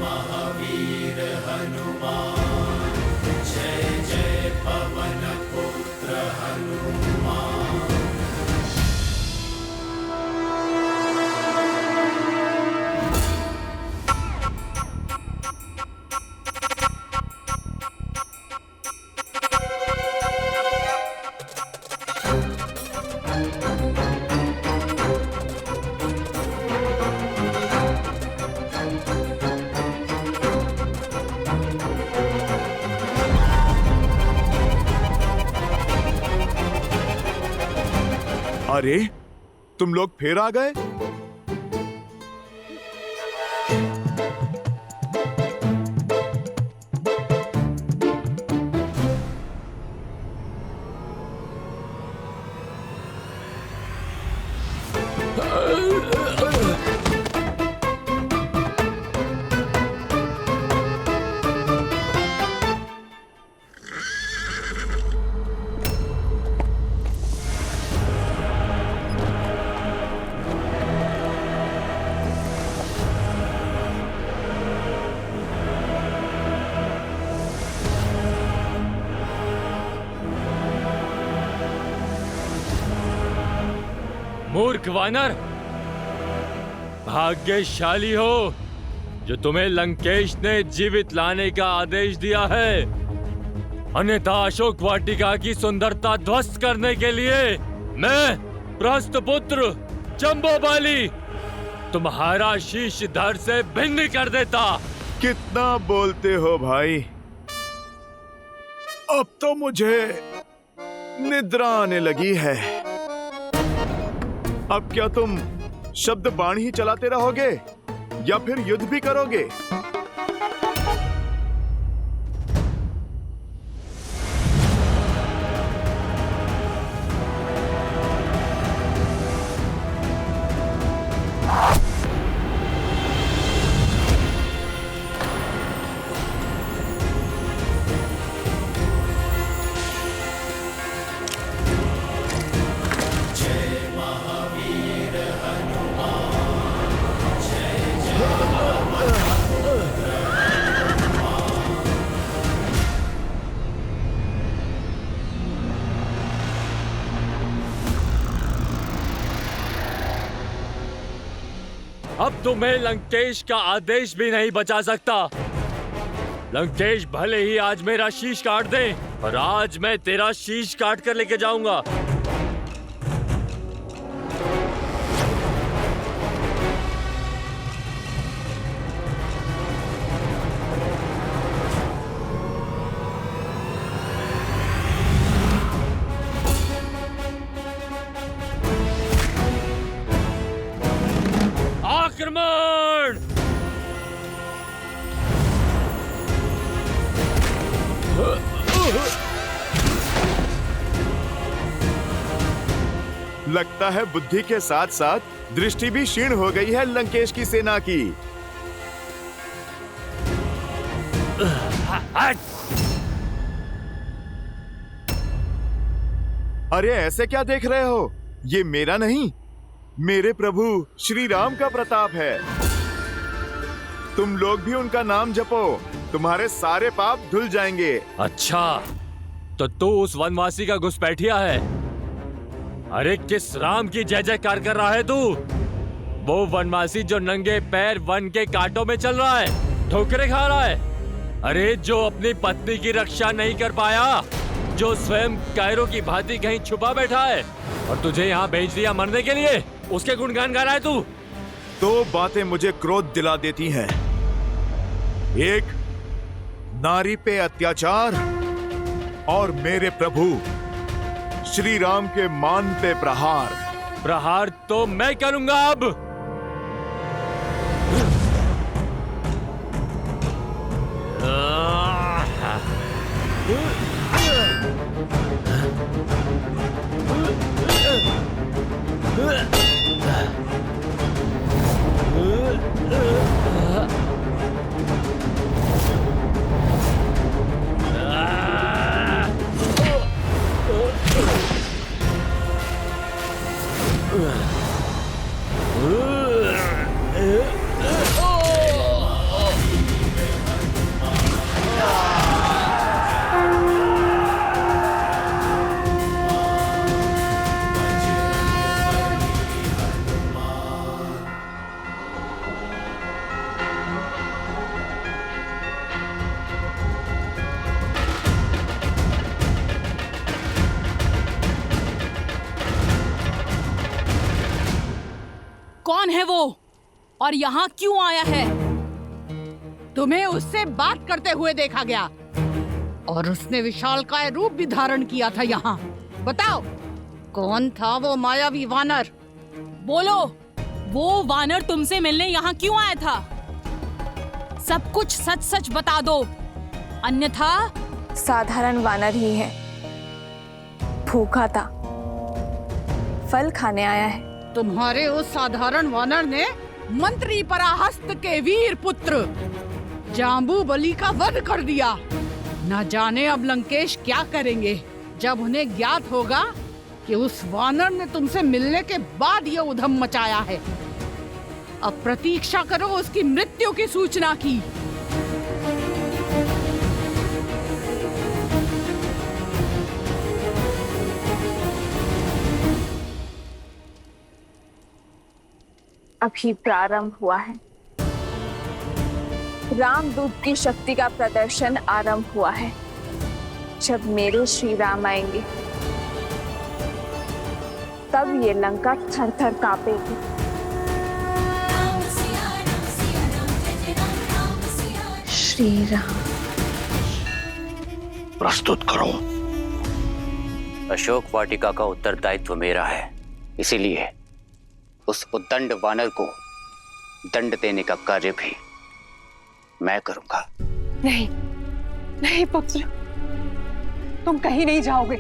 महावीर हनुमान, जय जय पवन पुत्र हनुमान। अरे, तुम लोग फिर आ गए? मूर्ख वानर, भाग्यशाली हो जो तुम्हें लंकेश ने जीवित लाने का आदेश दिया है, अन्यथा अशोक वाटिका की सुंदरता ध्वस्त करने के लिए मैं प्रस्थपुत्र जम्बोबाली तुम्हारा शीश धड़ से भिन्न कर देता। कितना बोलते हो भाई, अब तो मुझे निद्रा आने लगी है। अब क्या तुम शब्द बाण ही चलाते रहोगे या फिर युद्ध भी करोगे? अब तुम्हें लंकेश का आदेश भी नहीं बचा सकता। लंकेश भले ही आज मेरा शीश काट दे, पर आज मैं तेरा शीश काट कर लेके जाऊंगा। आक्रमण! लगता है बुद्धि के साथ साथ दृष्टि भी क्षीण हो गई है लंकेश की सेना की। अरे ऐसे क्या देख रहे हो? ये मेरा नहीं, मेरे प्रभु श्री राम का प्रताप है। तुम लोग भी उनका नाम जपो, तुम्हारे सारे पाप धुल जाएंगे। अच्छा, तो तू उस वनवासी का घुसपैठिया है? अरे किस राम की जय जयकार कर रहा है तू? वो वनवासी जो नंगे पैर वन के कांटों में चल रहा है, ठोकरें खा रहा है। अरे जो अपनी पत्नी की रक्षा नहीं कर पाया, जो स्वयं कायरों की भांति कहीं छुपा बैठा है और तुझे यहाँ भेज दिया मरने के लिए, उसके गुणगान गा रहा है तू। दो बातें मुझे क्रोध दिला देती हैं। एक, नारी पे अत्याचार, और मेरे प्रभु श्री राम के मान पे प्रहार। प्रहार तो मैं करूंगा अब। कौन है वो और यहाँ क्यों आया है? तुम्हें उससे बात करते हुए देखा गया और उसने विशालकाय रूप भी धारण किया था यहाँ। बताओ, कौन था वो मायावी वानर? बोलो, वो वानर तुमसे मिलने यहाँ क्यों आया था? सब कुछ सच सच बता दो, अन्यथा। साधारण वानर ही है, भूखा था, फल खाने आया है। तुम्हारे उस साधारण वानर ने मंत्री पराहस्त के वीर पुत्र जाम्बूबली का वध कर दिया। न जाने अब लंकेश क्या करेंगे जब उन्हें ज्ञात होगा कि उस वानर ने तुमसे मिलने के बाद ये उधम मचाया है। अब प्रतीक्षा करो उसकी मृत्यु की सूचना की। अभी प्रारंभ हुआ है। रामदूत की शक्ति का प्रदर्शन आरंभ हुआ है। जब मेरे श्री राम आएंगे तब ये लंका थर थर कांपेगी। श्री राम। प्रस्तुत करो। अशोक वाटिका का उत्तरदायित्व मेरा है, इसीलिए उस उद्दंड वानर को दंड देने का कार्य भी मैं करूंगा। नहीं, नहीं पुत्र, तुम कहीं नहीं जाओगे।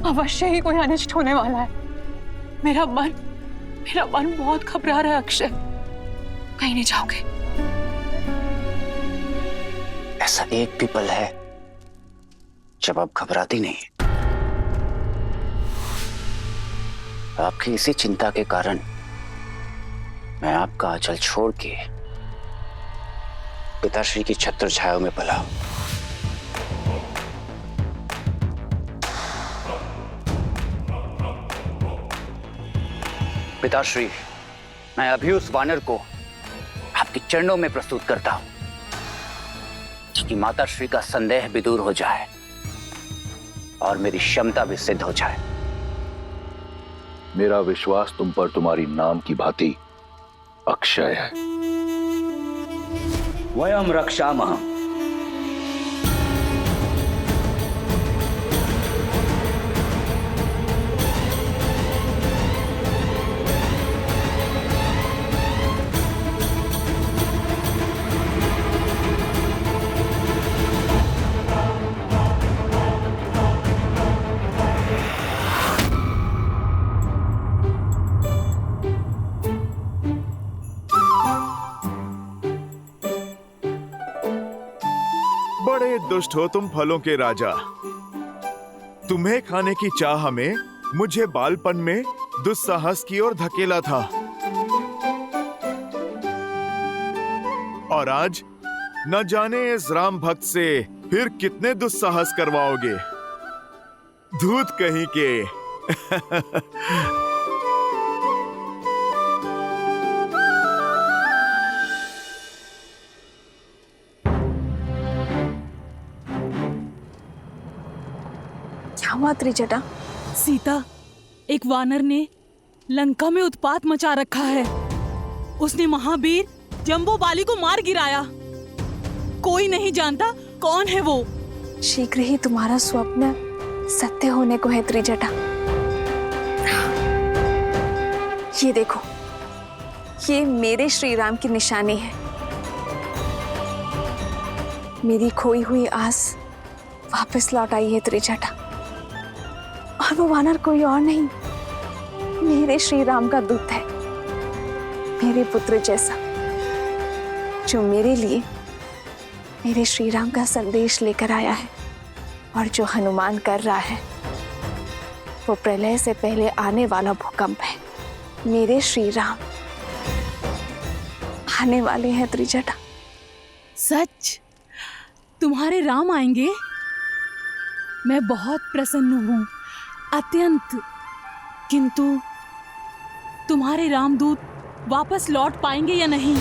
अवश्य ही कोई अनिष्ट होने वाला है। मेरा मन बहुत घबरा रहा है अक्षय। कहीं नहीं जाओगे। ऐसा एक भी पल है जब आप घबराती नहीं। आपकी इसी चिंता के कारण मैं आपका आंचल छोड़ के पिताश्री की छत्र छाया में पला। पिताश्री, मैं अभी उस वानर को आपके चरणों में प्रस्तुत करता हूं कि माताश्री का संदेह भी दूर हो जाए और मेरी क्षमता भी सिद्ध हो जाए। मेरा विश्वास तुम पर तुम्हारी नाम की भांति अक्षय है। वयम रक्षामः। बड़े दुष्ट हो तुम फलों के राजा। तुम्हें खाने की चाह में मुझे बालपन में दुस्साहस की ओर धकेला था, और आज न जाने इस राम भक्त से फिर कितने दुस्साहस करवाओगे। धूत कहीं के। क्या हुआ त्रिजटा? सीता, एक वानर ने लंका में उत्पात मचा रखा है। उसने महावीर जम्बूबाली को मार गिराया। कोई नहीं जानता कौन है वो। शीघ्र ही तुम्हारा स्वप्न सत्य होने को है त्रिजटा। ये देखो, ये मेरे श्री राम की निशानी है। मेरी खोई हुई आस वापस लौट आई है त्रिजटा। और वो वानर कोई और नहीं, मेरे श्री राम का दूत है, मेरे पुत्र जैसा, जो मेरे लिए मेरे श्री राम का संदेश लेकर आया है। और जो हनुमान कर रहा है वो प्रलय से पहले आने वाला भूकंप है। मेरे श्री राम आने वाले हैं त्रिजटा। सच? तुम्हारे राम आएंगे? मैं बहुत प्रसन्न हूँ, अत्यंत। किंतु तुम्हारे रामदूत वापस लौट पाएंगे या नहीं?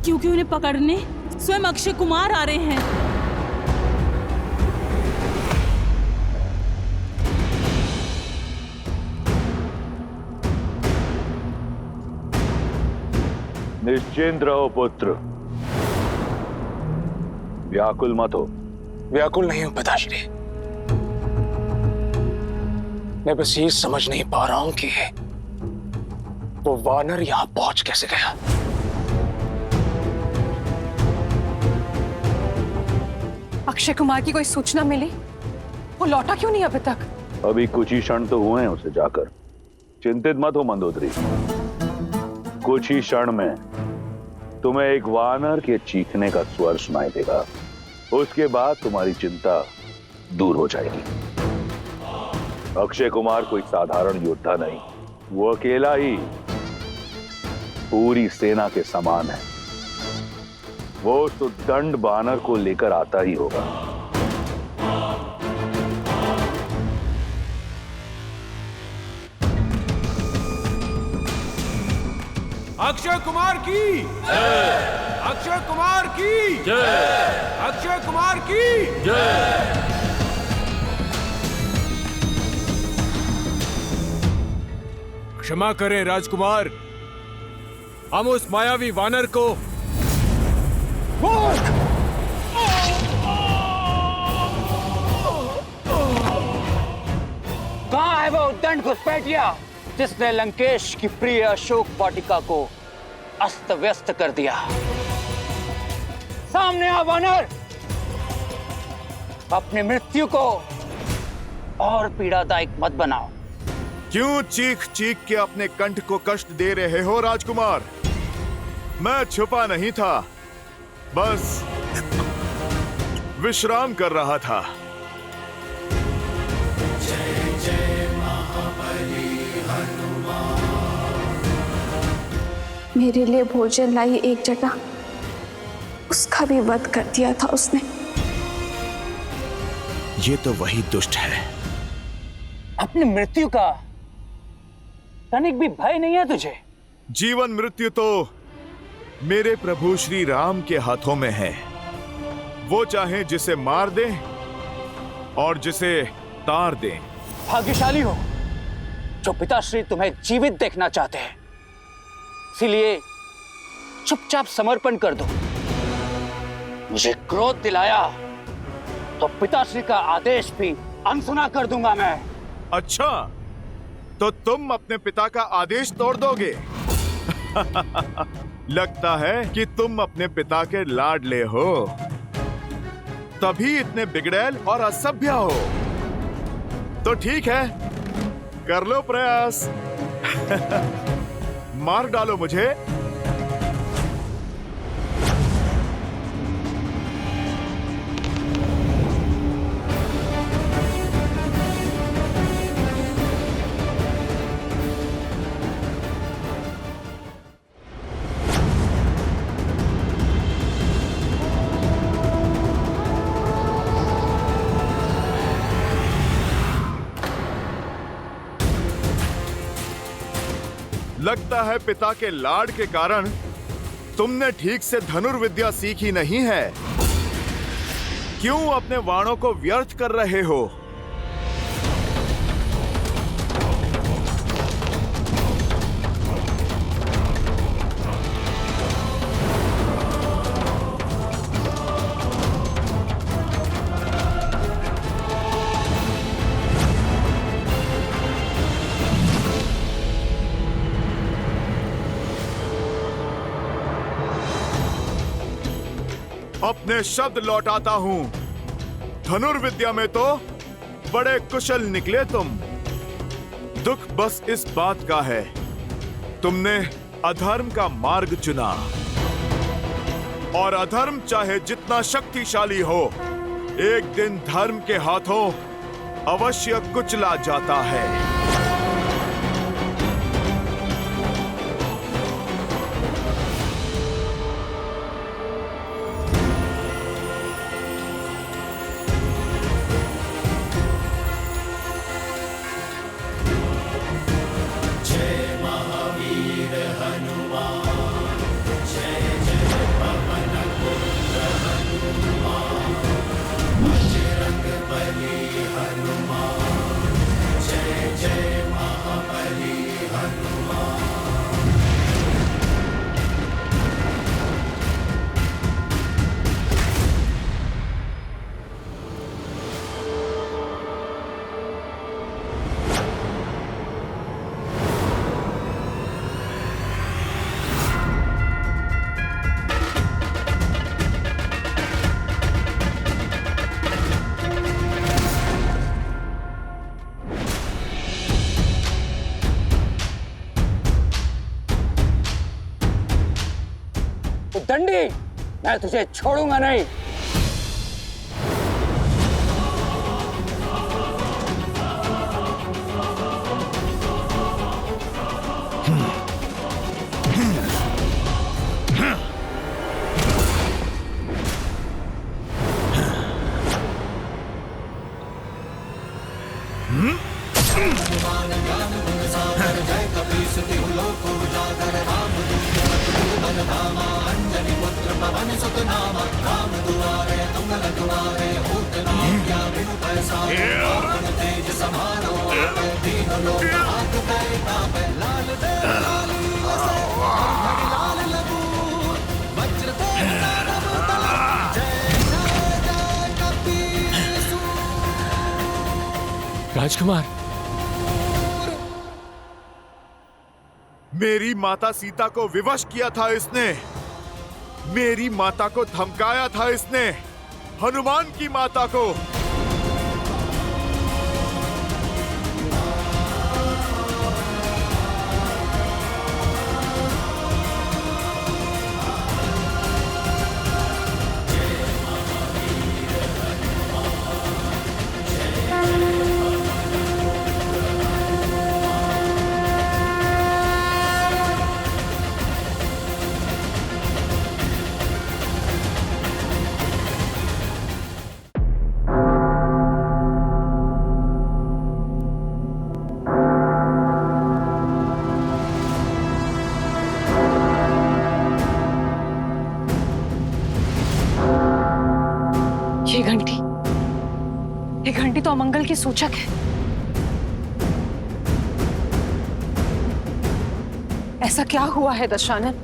क्योंकि उन्हें पकड़ने स्वयं अक्षय कुमार आ रहे हैं। निश्चिंत रहो पुत्र, व्याकुल मत हो। व्याकुल नहीं हूं पिताश्री, मैं बस ये समझ नहीं पा रहा हूं कि वो वानर यहां पहुंच कैसे गया। अक्षय कुमार की कोई सूचना मिली? वो लौटा क्यों नहीं अभी तक? अभी कुछ ही क्षण तो हुए हैं उसे जाकर। चिंतित मत हो मंदोदरी, कुछ ही क्षण में तुम्हें एक वानर के चीखने का स्वर सुनाई देगा। उसके बाद तुम्हारी चिंता दूर हो जाएगी। अक्षय कुमार कोई साधारण योद्धा नहीं, वो अकेला ही पूरी सेना के समान है। वो तो दंड वानर को लेकर आता ही होगा। अक्षय कुमार की जय! अक्षय कुमार की जय! अक्षय कुमार की जय! क्षमा करें राजकुमार, हम उस मायावी वानर को कहां है वो उद्दंड घुसपैठिया जिसने लंकेश की प्रिय अशोक वाटिका को अस्त व्यस्त कर दिया? सामने आ वानर, अपनी मृत्यु को और पीड़ादायक मत बनाओ। क्यों चीख चीख के अपने कंठ को कष्ट दे रहे हो राजकुमार? मैं छुपा नहीं था, बस विश्राम कर रहा था। जय जय महाबली हनुमान। मेरे लिए भोजन लाई एक जटा, उसका भी वध कर दिया था उसने। ये तो वही दुष्ट है। अपनी मृत्यु का तनिक भी भय नहीं है तुझे? जीवन मृत्यु तो मेरे प्रभु श्री राम के हाथों में है। वो चाहे जिसे मार दें और जिसे तार दें। भाग्यशाली हो जो पिताश्री तुम्हें जीवित देखना चाहते हैं, इसीलिए चुपचाप समर्पण कर दो। मुझे क्रोध दिलाया तो पिताश्री का आदेश भी अनसुना कर दूंगा मैं। अच्छा, तो तुम अपने पिता का आदेश तोड़ दोगे? लगता है कि तुम अपने पिता के लाडले हो, तभी इतने बिगड़ैल और असभ्य हो। तो ठीक है, कर लो प्रयास। मार डालो मुझे। लगता है पिता के लाड के कारण तुमने ठीक से धनुर्विद्या सीखी नहीं है। क्यों अपने बाणों को व्यर्थ कर रहे हो? अपने शब्द लौटाता हूं। धनुर्विद्या में तो बड़े कुशल निकले तुम। दुख बस इस बात का है, तुमने अधर्म का मार्ग चुना। और अधर्म चाहे जितना शक्तिशाली हो, एक दिन धर्म के हाथों अवश्य कुचला जाता है। जय चंडी, मैं तुझे छोड़ूंगा नहीं। राजकुमार, मेरी माता सीता को विवश किया था इसने, मेरी माता को धमकाया था इसने, हनुमान की माता को। ये घंटी तो अमंगल की सूचक है। ऐसा क्या हुआ है दशानन?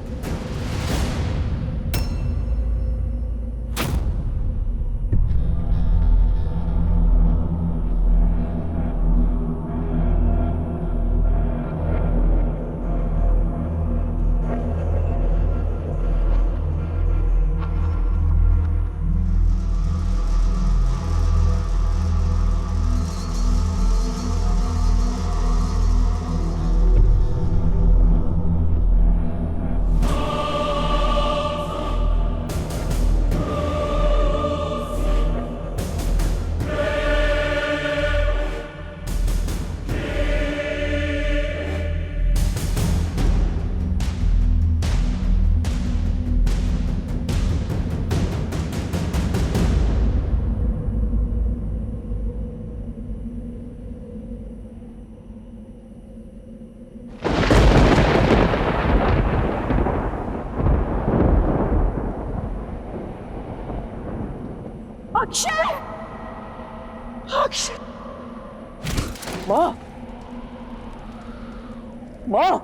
अक्षय! अक्षय! माँ! माँ!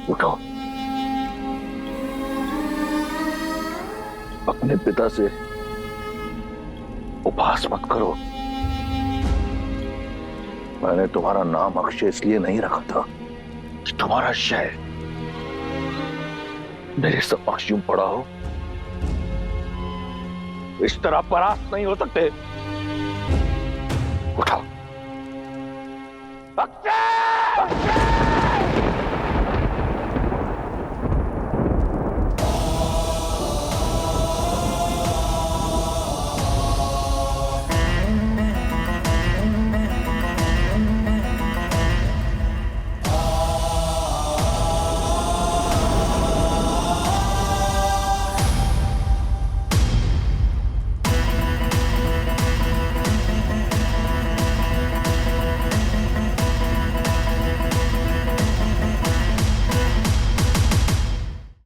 उठो, अपने पिता से उपहास मत करो। मैंने तुम्हारा नाम अक्षय इसलिए नहीं रखा था कि तुम्हारा शय मेरे समक्ष यूं पड़ा हो। इस तरह परास्त नहीं हो सकते। उठो। अक्षय! अक्षय!